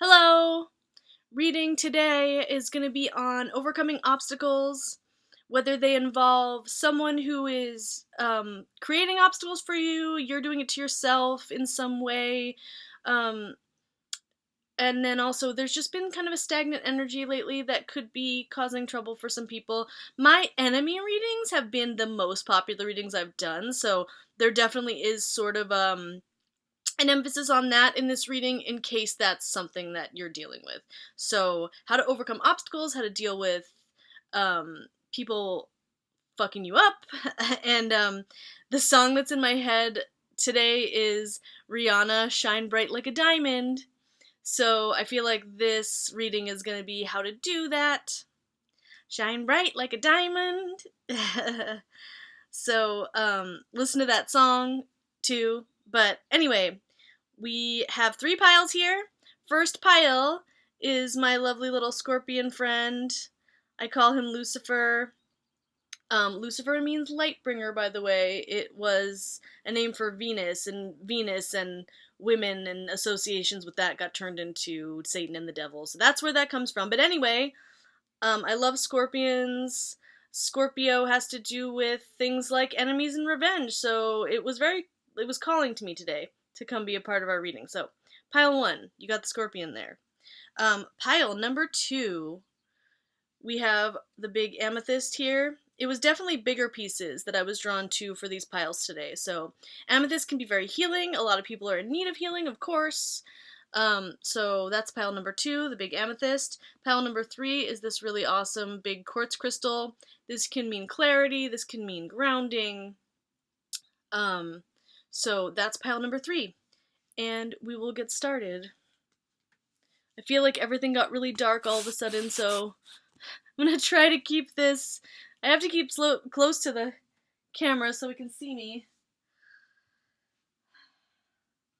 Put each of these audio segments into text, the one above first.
Hello! Reading today is going to be on overcoming obstacles, whether they involve someone who is creating obstacles for you, you're doing it to yourself in some way, um, and then also there's just been kind of a stagnant energy lately that could be causing trouble for some people. My enemy readings have been the most popular readings I've done, so there definitely is sort of an emphasis on that in this reading in case that's something that you're dealing with. So, how to overcome obstacles, how to deal with people fucking you up, and the song that's in my head today is Rihanna, Shine Bright Like a Diamond. So, I feel like this reading is going to be how to do that. Shine bright like a diamond. So, listen to that song too. But anyway, we have 3 piles here. First pile is my lovely little scorpion friend. I call him Lucifer. Lucifer means light bringer, by the way. It was a name for Venus and women and associations with that got turned into Satan and the devil. So that's where that comes from. But anyway, I love scorpions. Scorpio has to do with things like enemies and revenge, so it was calling to me today to come be a part of our reading. So, pile 1, you got the scorpion there. Pile number 2, we have the big amethyst here. It was definitely bigger pieces that I was drawn to for these piles today. So, amethyst can be very healing. A lot of people are in need of healing, of course. So that's pile number 2, the big amethyst. Pile number 3 is this really awesome big quartz crystal. This can mean clarity, this can mean grounding. So that's pile number 3. And we will get started. I feel like everything got really dark all of a sudden, so I'm gonna try to keep this. I have to keep close to the camera so we can see me.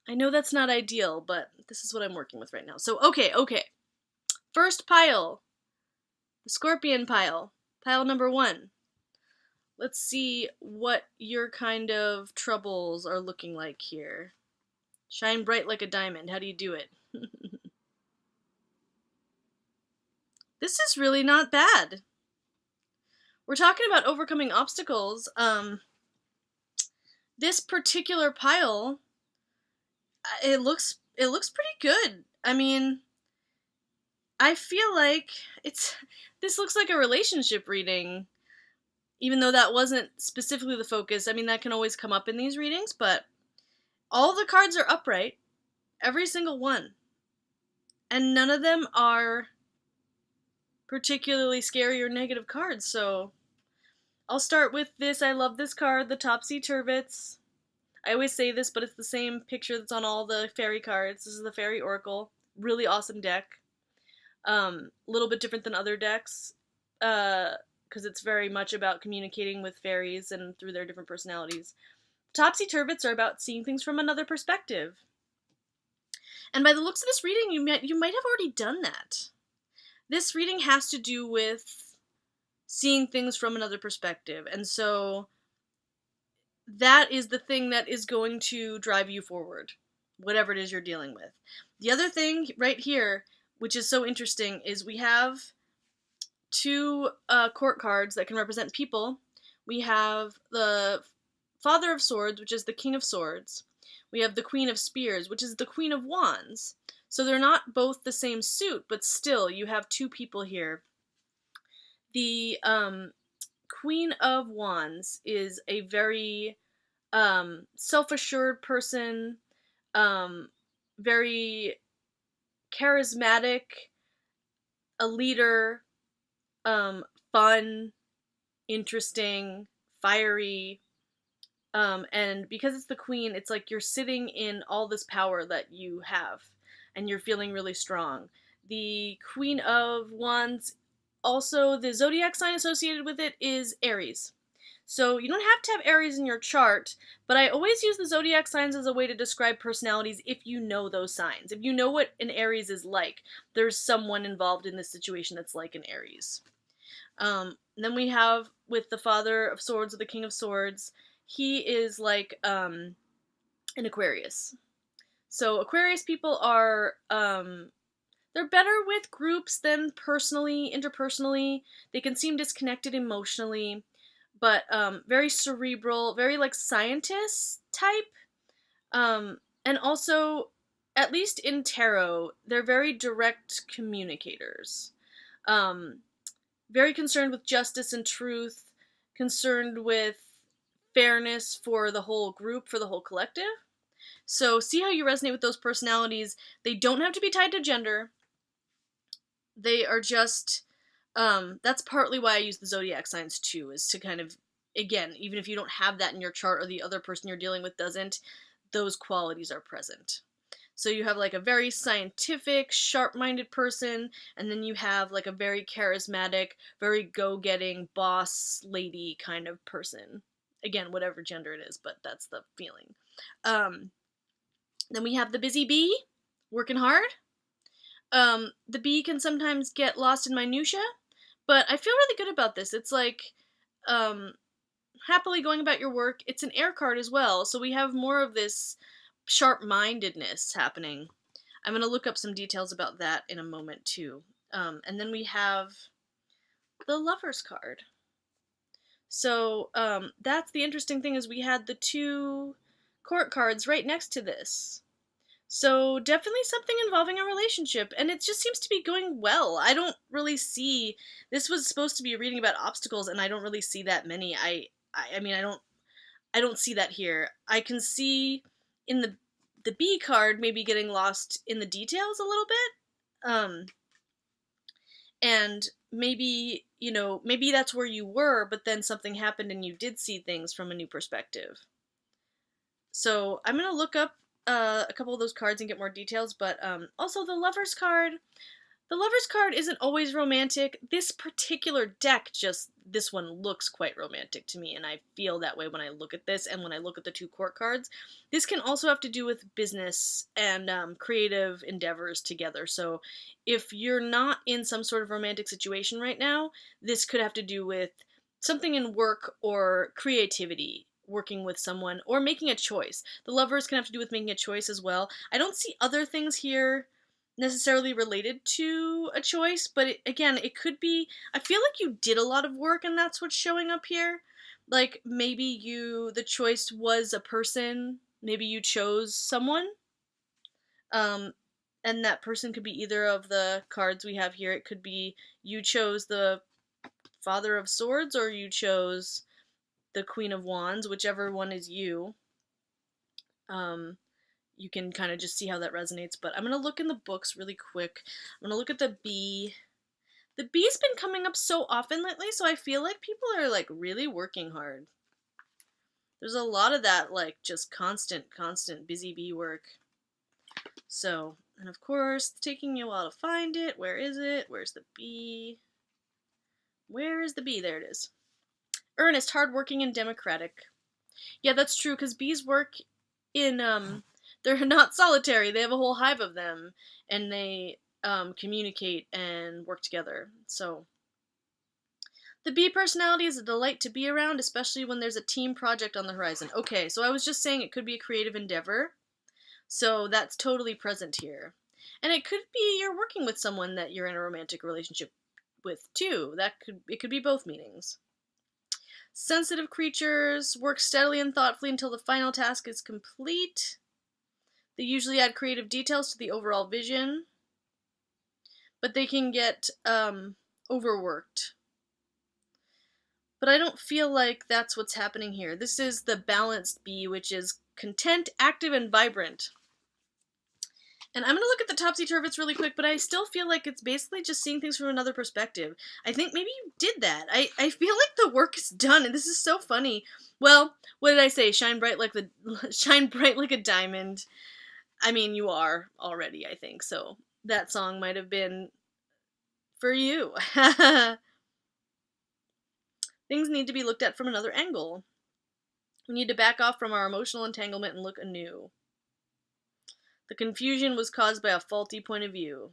I know that's not ideal, but this is what I'm working with right now. So, okay. First pile. The scorpion pile. Pile number 1. Let's see what your kind of troubles are looking like here. Shine bright like a diamond. How do you do it? This is really not bad. We're talking about overcoming obstacles. This particular pile, it looks pretty good. I mean, I feel like this looks like a relationship reading, even though that wasn't specifically the focus. I mean, that can always come up in these readings, but all the cards are upright, every single one, and none of them are particularly scary or negative cards. So I'll start with this. I love this card, the Topsy-Turvets. I always say this, but it's the same picture that's on all the fairy cards. This is the Fairy Oracle. Really awesome deck. A little bit different than other decks, because it's very much about communicating with fairies and through their different personalities. Topsy-Turvets are about seeing things from another perspective. And by the looks of this reading, you might have already done that. This reading has to do with seeing things from another perspective, and so that is the thing that is going to drive you forward, whatever it is you're dealing with. The other thing right here, which is so interesting, is we have 2 court cards that can represent people. We have the Father of Swords, which is the King of Swords. We have the Queen of Spears, which is the Queen of Wands. So they're not both the same suit, but still, you have 2 people here. The Queen of Wands is a very self-assured person, very charismatic, a leader, fun, interesting, fiery, and because it's the queen, it's like you're sitting in all this power that you have, and you're feeling really strong. The Queen of Wands, also the zodiac sign associated with it is Aries. So you don't have to have Aries in your chart, but I always use the zodiac signs as a way to describe personalities if you know those signs. If you know what an Aries is like, there's someone involved in this situation that's like an Aries. Then we have, with the Father of Swords or the King of Swords, he is like an Aquarius. So Aquarius people are They're better with groups than personally, interpersonally. They can seem disconnected emotionally, but very cerebral, very like scientist type. And also, at least in tarot, they're very direct communicators. Um, very concerned with justice and truth, concerned with fairness for the whole group, for the whole collective. So see how you resonate with those personalities. They don't have to be tied to gender. They are just that's partly why I use the zodiac signs too, is to kind of, again, even if you don't have that in your chart or the other person you're dealing with doesn't, those qualities are present. So you have like a very scientific, sharp-minded person, and then you have like a very charismatic, very go-getting boss lady kind of person. Again, whatever gender it is, but that's the feeling. Um, then we have the busy bee, working hard. The bee can sometimes get lost in minutia, but I feel really good about this. It's like, um, happily going about your work. It's an air card as well, so we have more of this sharp-mindedness happening. I'm going to look up some details about that in a moment too. And then we have the Lover's card. So that's the interesting thing, is we had the two court cards right next to this. So definitely something involving a relationship, and it just seems to be going well. I don't really see, this was supposed to be a reading about obstacles, and I don't really see that many. I mean, I don't see that here. I can see in the B card maybe getting lost in the details a little bit. And maybe, maybe that's where you were, but then something happened and you did see things from a new perspective. So I'm going to look up a couple of those cards and get more details, but also the Lover's card. The Lover's card isn't always romantic. This particular deck, this one looks quite romantic to me, and I feel that way when I look at this and when I look at the two court cards. This can also have to do with business and creative endeavors together. So if you're not in some sort of romantic situation right now, this could have to do with something in work or creativity, working with someone, or making a choice. The Lovers can have to do with making a choice as well. I don't see other things here necessarily related to a choice, but again, it could be, I feel like you did a lot of work and that's what's showing up here. Like, maybe the choice was a person, maybe you chose someone, and that person could be either of the cards we have here. It could be you chose the Father of Swords, or you chose the Queen of Wands, whichever one is you. You can kind of just see how that resonates, but I'm going to look in the books really quick. I'm going to look at the bee. The bee's been coming up so often lately, so I feel like people are like really working hard. There's a lot of that, like just constant busy bee work. So, and of course, it's taking me a while to find it. Where is it? Where's the bee? Where is the bee? There it is. Earnest, hardworking, and democratic. Yeah, that's true, because bees work in, they're not solitary. They have a whole hive of them, and they communicate and work together. So the bee personality is a delight to be around, especially when there's a team project on the horizon. Okay, so I was just saying it could be a creative endeavor. So that's totally present here. And it could be you're working with someone that you're in a romantic relationship with too. It could be both meanings. Sensitive creatures work steadily and thoughtfully until the final task is complete. They usually add creative details to the overall vision, but they can get overworked. But I don't feel like that's what's happening here. This is the balanced bee, which is content, active, and vibrant. And I'm going to look at the topsy-turvets really quick, but I still feel like it's basically just seeing things from another perspective. I think maybe you did that. I feel like the work is done, and this is so funny. Well, what did I say? Shine bright like a diamond. I mean, you are already, I think, so that song might have been for you. Things need to be looked at from another angle. We need to back off from our emotional entanglement and look anew. The confusion was caused by a faulty point of view.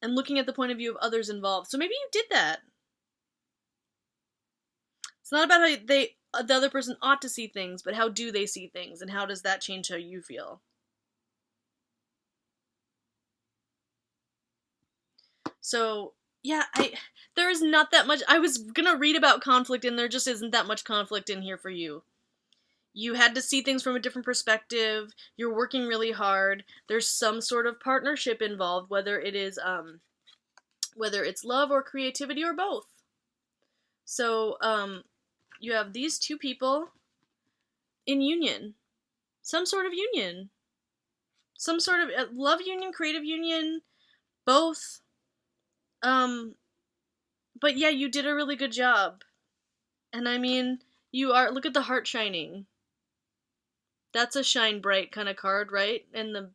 And looking at the point of view of others involved. So maybe you did that. It's not about how the other person ought to see things, but how do they see things, and how does that change how you feel? So, yeah, there is not that much. I was gonna read about conflict, and there just isn't that much conflict in here for you. You had to see things from a different perspective. You're working really hard. There's some sort of partnership involved, whether it's love or creativity or both. So, you have these two people in union. Some sort of union. Some sort of love union, creative union, both. But yeah, you did a really good job. And I mean, look at the heart shining. That's a shine bright kind of card, right? And the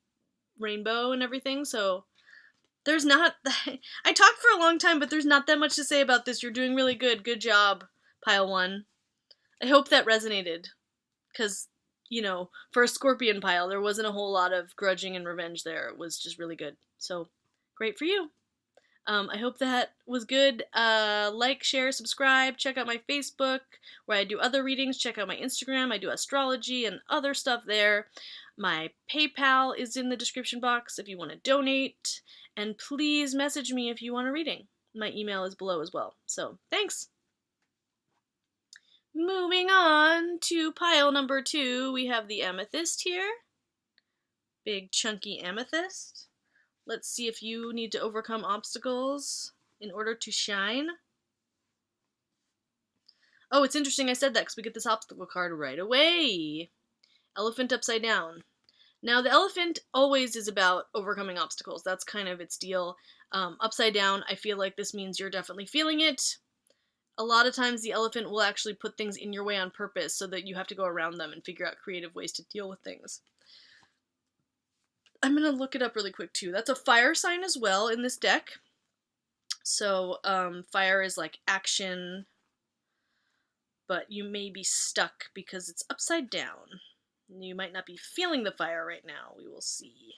rainbow and everything, so there's not, I talked for a long time, but there's not that much to say about this. You're doing really good. Good job, pile 1. I hope that resonated, because, for a scorpion pile, there wasn't a whole lot of grudging and revenge there. It was just really good. So, great for you. I hope that was good. Like, share, subscribe. Check out my Facebook, where I do other readings. Check out my Instagram. I do astrology and other stuff there. My PayPal is in the description box if you want to donate. And please message me if you want a reading. My email is below as well. So, thanks! Moving on to pile number 2, we have the amethyst here. Big chunky amethyst. Let's see if you need to overcome obstacles in order to shine. Oh, it's interesting I said that because we get this obstacle card right away. Elephant upside down. Now, the elephant always is about overcoming obstacles. That's kind of its deal. Upside down, I feel like this means you're definitely feeling it. A lot of times the elephant will actually put things in your way on purpose so that you have to go around them and figure out creative ways to deal with things. I'm going to look it up really quick too. That's a fire sign as well in this deck. So fire is like action, but you may be stuck because it's upside down. You might not be feeling the fire right now. We will see.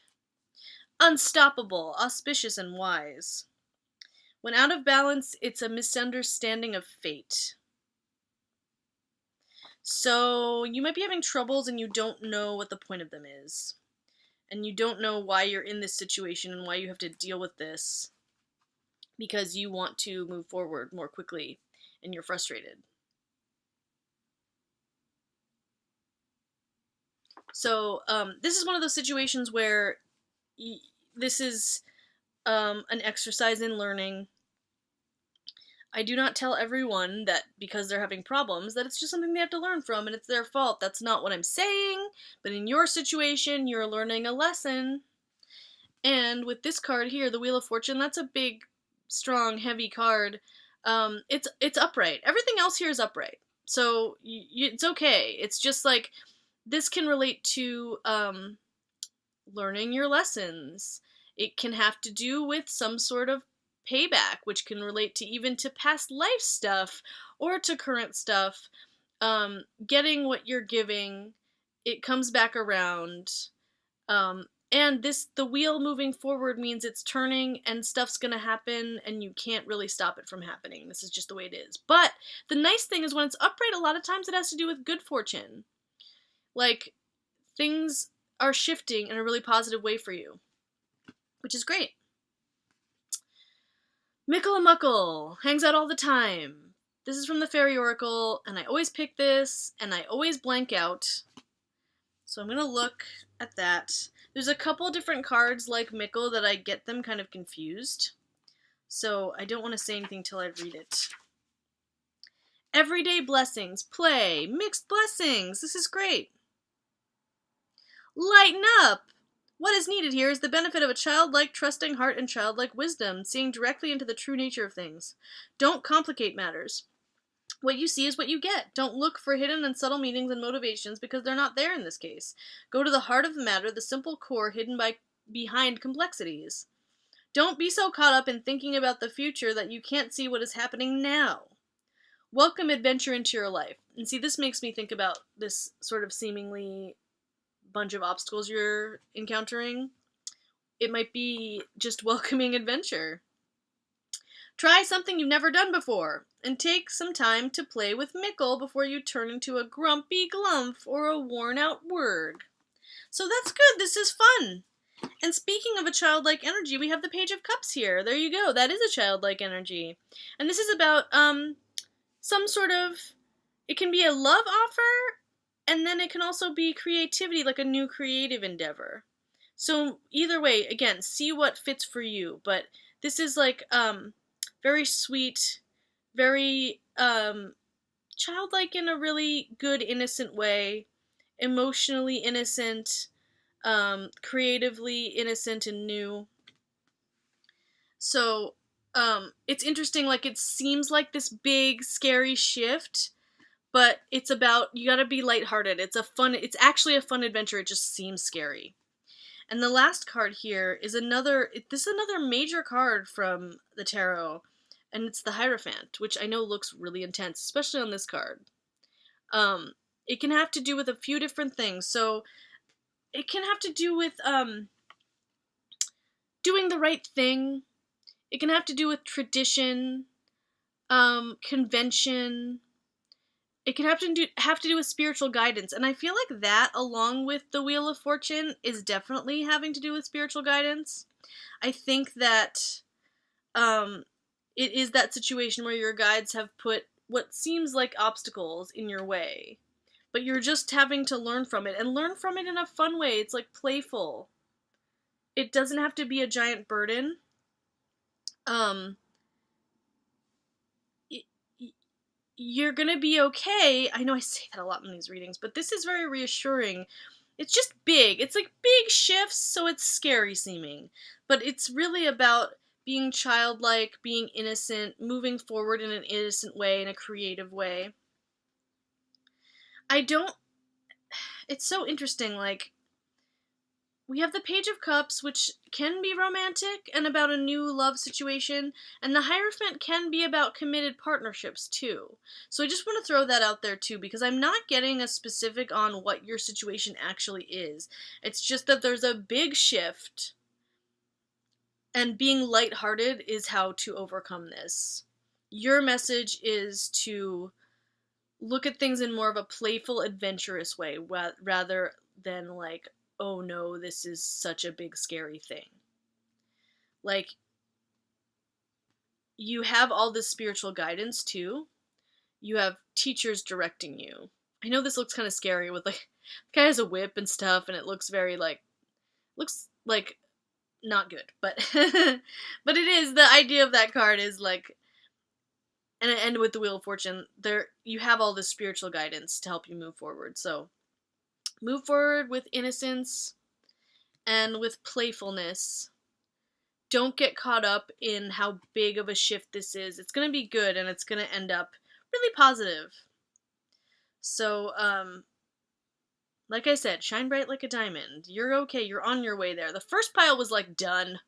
Unstoppable, auspicious, and wise. When out of balance, it's a misunderstanding of fate. So you might be having troubles and you don't know what the point of them is. And you don't know why you're in this situation and why you have to deal with this. Because you want to move forward more quickly and you're frustrated. So this is one of those situations where this is an exercise in learning. I do not tell everyone that because they're having problems that it's just something they have to learn from and it's their fault. That's not what I'm saying, but in your situation, you're learning a lesson. And with this card here, the Wheel of Fortune, that's a big, strong, heavy card. It's upright. Everything else here is upright. So it's okay. It's just like, this can relate to learning your lessons. It can have to do with some sort of payback, which can relate to even to past life stuff or to current stuff. Getting what you're giving, it comes back around. And the wheel moving forward means it's turning and stuff's gonna happen and you can't really stop it from happening. This is just the way it is. But the nice thing is when it's upright, a lot of times it has to do with good fortune. Like, things are shifting in a really positive way for you, which is great. Mickle and Muckle hangs out all the time. This is from the Fairy Oracle, and I always pick this, and I always blank out. So I'm going to look at that. There's a couple different cards like Mickle that I get them kind of confused. So I don't want to say anything till I read it. Everyday blessings, play, mixed blessings. This is great. Lighten up! What is needed here is the benefit of a childlike, trusting heart and childlike wisdom, seeing directly into the true nature of things. Don't complicate matters. What you see is what you get. Don't look for hidden and subtle meanings and motivations because they're not there in this case. Go to the heart of the matter, the simple core hidden behind complexities. Don't be so caught up in thinking about the future that you can't see what is happening now. Welcome adventure into your life. And see, this makes me think about this sort of seemingly bunch of obstacles you're encountering. It might be just welcoming adventure. Try something you've never done before, and take some time to play with Mickle before you turn into a grumpy glumph or a worn-out word. So that's good. This is fun. And speaking of a childlike energy, we have the Page of Cups here. There you go. That is a childlike energy. And this is about some sort of, it can be a love offer, and then it can also be creativity, like a new creative endeavor. So either way, again, see what fits for you. But this is like very sweet, very childlike in a really good, innocent way, emotionally innocent, creatively innocent and new. So it's interesting, like it seems like this big scary shift, but it's about, you gotta be lighthearted. It's actually a fun adventure, it just seems scary. And the last card here is another major card from the tarot, and it's the Hierophant, which I know looks really intense, especially on this card. It can have to do with a few different things. So it can have to do with doing the right thing. It can have to do with tradition, convention. It can have to do with spiritual guidance, and I feel like that, along with the Wheel of Fortune, is definitely having to do with spiritual guidance. I think that it is that situation where your guides have put what seems like obstacles in your way, but you're just having to learn from it, and learn from it in a fun way. It's like playful. It doesn't have to be a giant burden. You're gonna be okay. I know I say that a lot in these readings, but this is very reassuring. It's just big. It's like big shifts, so it's scary seeming. But it's really about being childlike, being innocent, moving forward in an innocent way, in a creative way. It's so interesting, like, we have the Page of Cups, which can be romantic and about a new love situation, and the Hierophant can be about committed partnerships, too. So I just want to throw that out there, too, because I'm not getting a specific on what your situation actually is. It's just that there's a big shift, and being lighthearted is how to overcome this. Your message is to look at things in more of a playful, adventurous way, rather than like, oh no, this is such a big scary thing. Like, you have all this spiritual guidance too. You have teachers directing you. I know this looks kind of scary with like, the guy has a whip and stuff, and it looks very like, not good, but but it is, the idea of that card is like, and with the Wheel of Fortune, there you have all this spiritual guidance to help you move forward. So move forward with innocence and with playfulness. Don't get caught up in how big of a shift this is. It's going to be good, and it's going to end up really positive. So, like I said, shine bright like a diamond. You're okay. You're on your way there. The first pile was like done.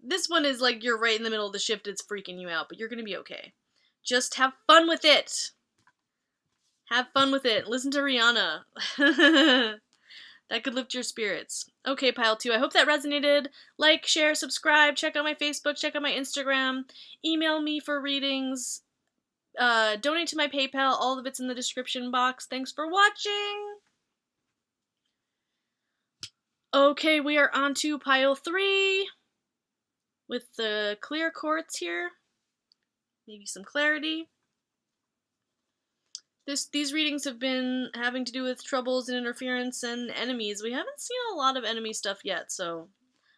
This one is like you're right in the middle of the shift. It's freaking you out, but you're going to be okay. Just have fun with it. Have fun with it. Listen to Rihanna. That could lift your spirits. Okay, pile 2. I hope that resonated. Like, share, subscribe. Check out my Facebook. Check out my Instagram. Email me for readings. Donate to my PayPal. All of it's in the description box. Thanks for watching. Okay, we are on to pile 3. With the clear quartz here. Maybe some clarity. These readings have been having to do with troubles and interference and enemies. We haven't seen a lot of enemy stuff yet, so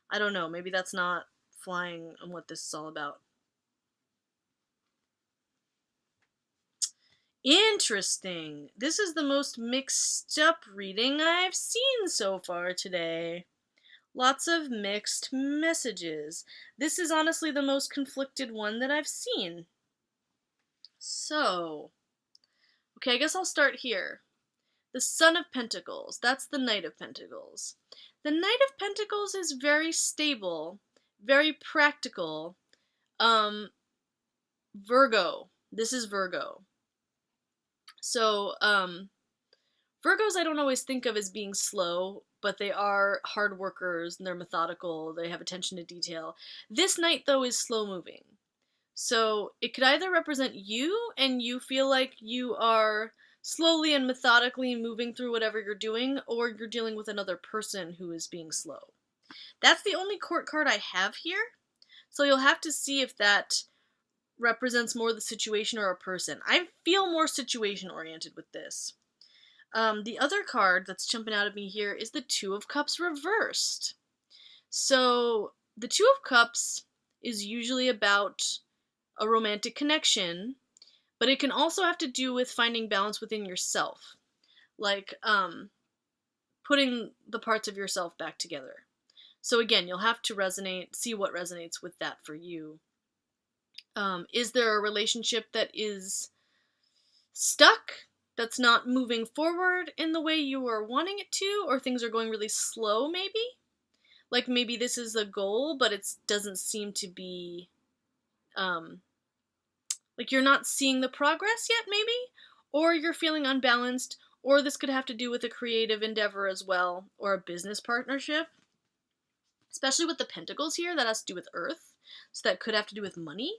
I don't know. Maybe that's not flying on what this is all about. Interesting. This is the most mixed up reading I've seen so far today. Lots of mixed messages. This is honestly the most conflicted one that I've seen. So, okay, I guess I'll start here. The Son of Pentacles, that's the Knight of Pentacles. The Knight of Pentacles is very stable, very practical. Virgo. This is Virgo. So, Virgos I don't always think of as being slow, but they are hard workers, and they're methodical, they have attention to detail. This Knight, though, is slow moving. So it could either represent you, and you feel like you are slowly and methodically moving through whatever you're doing, or you're dealing with another person who is being slow. That's the only court card I have here, so you'll have to see if that represents more the situation or a person. I feel more situation oriented with this. The other card that's jumping out at me here is the Two of Cups reversed. So the Two of Cups is usually about a romantic connection, but it can also have to do with finding balance within yourself. Like, putting the parts of yourself back together. So again, you'll have to see what resonates with that for you. Is there a relationship that is stuck, that's not moving forward in the way you are wanting it to, or things are going really slow maybe? Like maybe this is a goal, but it doesn't seem to be, like you're not seeing the progress yet maybe? Or you're feeling unbalanced, or this could have to do with a creative endeavor as well, or a business partnership. Especially with the pentacles here, that has to do with earth, so that could have to do with money.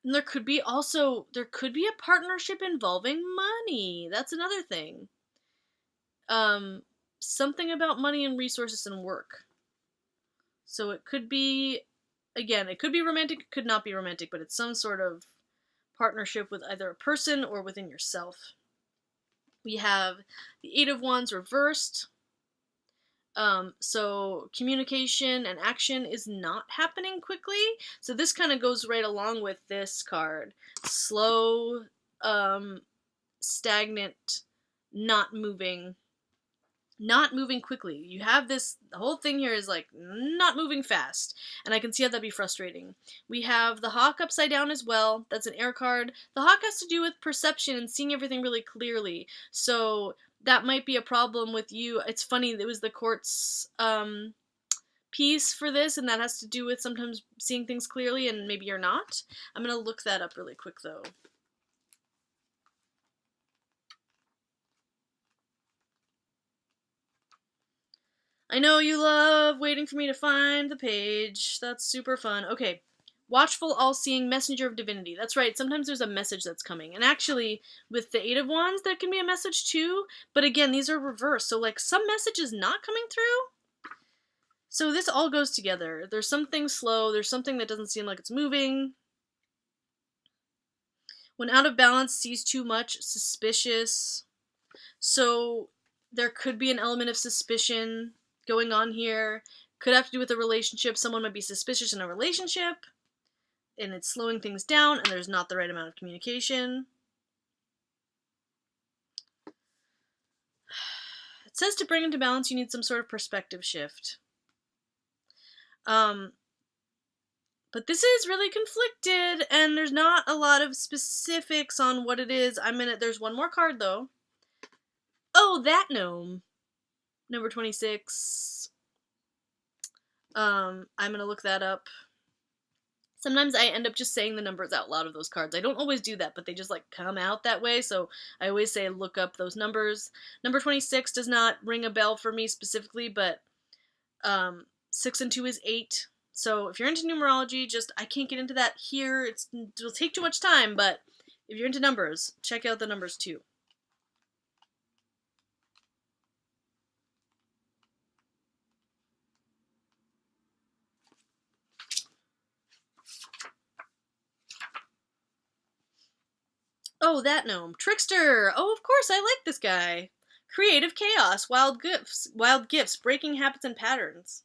And there could be a partnership involving money. That's another thing. Something about money and resources and work. So it could be, again, it could be romantic, it could not be romantic, but it's some sort of partnership with either a person or within yourself. We have the Eight of Wands reversed. So communication and action is not happening quickly. So this kind of goes right along with this card. Slow, stagnant, not moving quickly. You have this, the whole thing here is like not moving fast, and I can see how that'd be frustrating. We have the Hawk upside down as well. That's an air card. The Hawk has to do with perception and seeing everything really clearly. So that might be a problem with you. It's funny, it was the quartz piece for this, and that has to do with sometimes seeing things clearly and maybe you're not. I'm going to look that up really quick though. I know you love waiting for me to find the page. That's super fun. Okay. Watchful, all-seeing, messenger of divinity. That's right, sometimes there's a message that's coming. And actually, with the Eight of Wands, there can be a message too. But again, these are reversed. So, like, some message is not coming through. So this all goes together. There's something slow. There's something that doesn't seem like it's moving. When out of balance, sees too much, suspicious. So there could be an element of suspicion going on here. Could have to do with a relationship. Someone might be suspicious in a relationship, and it's slowing things down, and there's not the right amount of communication. It says to bring into balance, you need some sort of perspective shift. But this is really conflicted, and there's not a lot of specifics on what it is. There's one more card, though. Oh, that gnome. Number 26. I'm gonna look that up. Sometimes I end up just saying the numbers out loud of those cards. I don't always do that, but they just like come out that way, so I always say look up those numbers. Number 26 does not ring a bell for me specifically, but 6 and 2 is 8. So if you're into numerology, I can't get into that here. It'll take too much time, but if you're into numbers, check out the numbers too. Oh, that gnome. Trickster! Oh, of course, I like this guy. Creative chaos, wild gifts, breaking habits and patterns.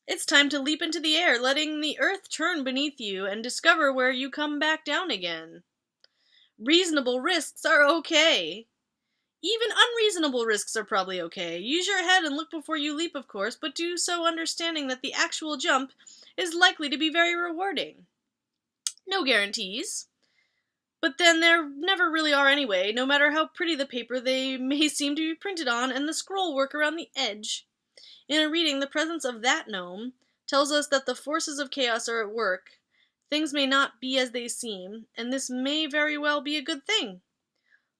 It's time to leap into the air, letting the earth turn beneath you and discover where you come back down again. Reasonable risks are okay. Even unreasonable risks are probably okay. Use your head and look before you leap, of course, but do so understanding that the actual jump is likely to be very rewarding. No guarantees. But then there never really are anyway, no matter how pretty the paper they may seem to be printed on and the scroll work around the edge. In a reading, the presence of that gnome tells us that the forces of chaos are at work. Things may not be as they seem, and this may very well be a good thing.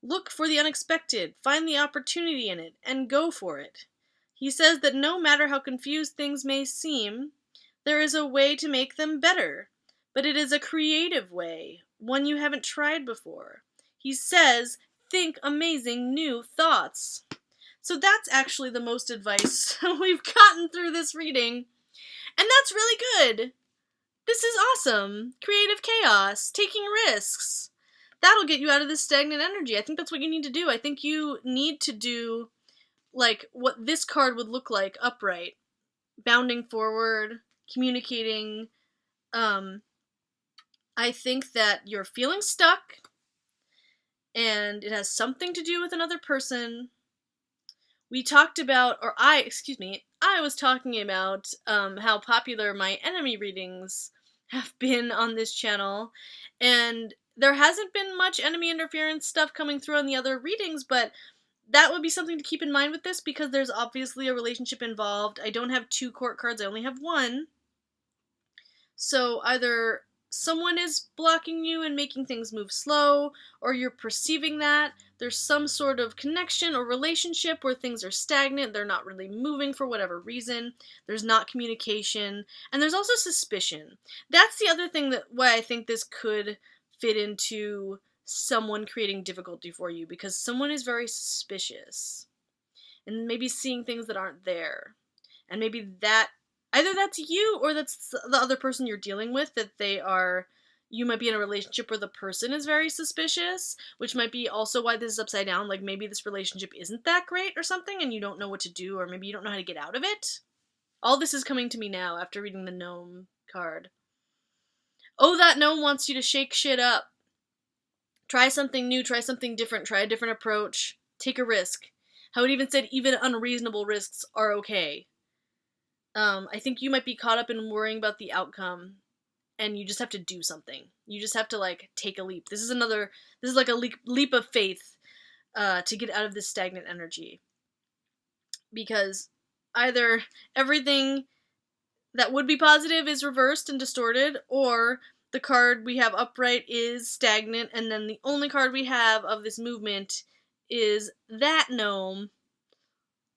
Look for the unexpected, find the opportunity in it, and go for it. He says that no matter how confused things may seem, there is a way to make them better, but it is a creative way, one you haven't tried before. He says, think amazing new thoughts. So that's actually the most advice we've gotten through this reading. And that's really good. This is awesome. Creative chaos, taking risks. That'll get you out of this stagnant energy. I think that's what you need to do. I think you need to do, like, what this card would look like upright. Bounding forward, communicating. I think that you're feeling stuck, and it has something to do with another person. We talked about, I was talking about how popular my enemy readings have been on this channel, and there hasn't been much enemy interference stuff coming through on the other readings, but that would be something to keep in mind with this, because there's obviously a relationship involved. I don't have 2 court cards, I only have 1. So either someone is blocking you and making things move slow, or you're perceiving that there's some sort of connection or relationship where things are stagnant, they're not really moving for whatever reason, there's not communication, and there's also suspicion. That's the other thing that why I think this could fit into someone creating difficulty for you, because someone is very suspicious and maybe seeing things that aren't there. And maybe that either that's you or that's the other person you're dealing with, that you might be in a relationship where the person is very suspicious, which might be also why this is upside down. Like, maybe this relationship isn't that great or something, and you don't know what to do, or maybe you don't know how to get out of it. All this is coming to me now after reading the gnome card. Oh, that gnome wants you to shake shit up. Try something new, try something different, try a different approach. Take a risk. How it even said even unreasonable risks are okay. I think you might be caught up in worrying about the outcome, and you just have to do something. You just have to, like, take a leap. This is like a leap of faith to get out of this stagnant energy. Because either everything that would be positive is reversed and distorted, or the card we have upright is stagnant, and then the only card we have of this movement is that gnome.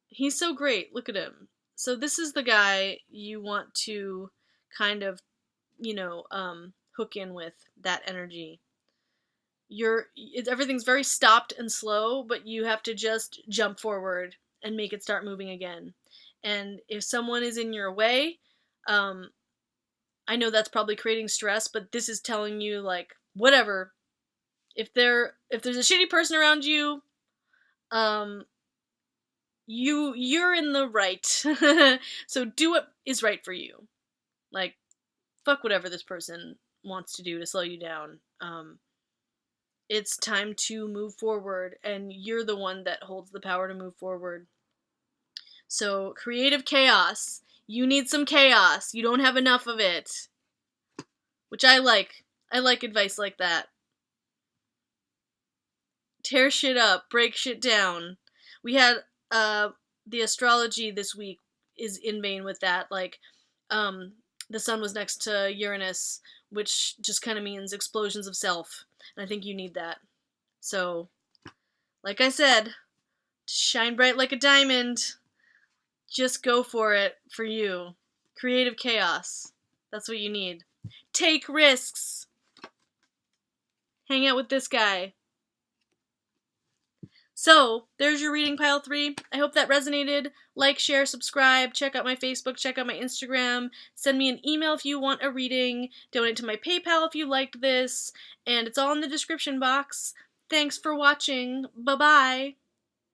He's so great. Look at him. So this is the guy you want to kind of, hook in with that energy. Everything's very stopped and slow, but you have to just jump forward and make it start moving again. And if someone is in your way, I know that's probably creating stress, but this is telling you, like, whatever. If there's a shitty person around you, you're in the right. So do what is right for you. Like, fuck whatever this person wants to do to slow you down. It's time to move forward, and you're the one that holds the power to move forward. So, creative chaos. You need some chaos. You don't have enough of it. Which I like. I like advice like that. Tear shit up. Break shit down. We had, the astrology this week is in vein with that. Like, the sun was next to Uranus, which just kind of means explosions of self. And I think you need that. So, like I said, shine bright like a diamond. Just go for it, for you. Creative chaos. That's what you need. Take risks. Hang out with this guy. So, there's your reading pile 3. I hope that resonated. Like, share, subscribe, check out my Facebook, check out my Instagram, send me an email if you want a reading, donate to my PayPal if you liked this, and it's all in the description box. Thanks for watching. Bye-bye.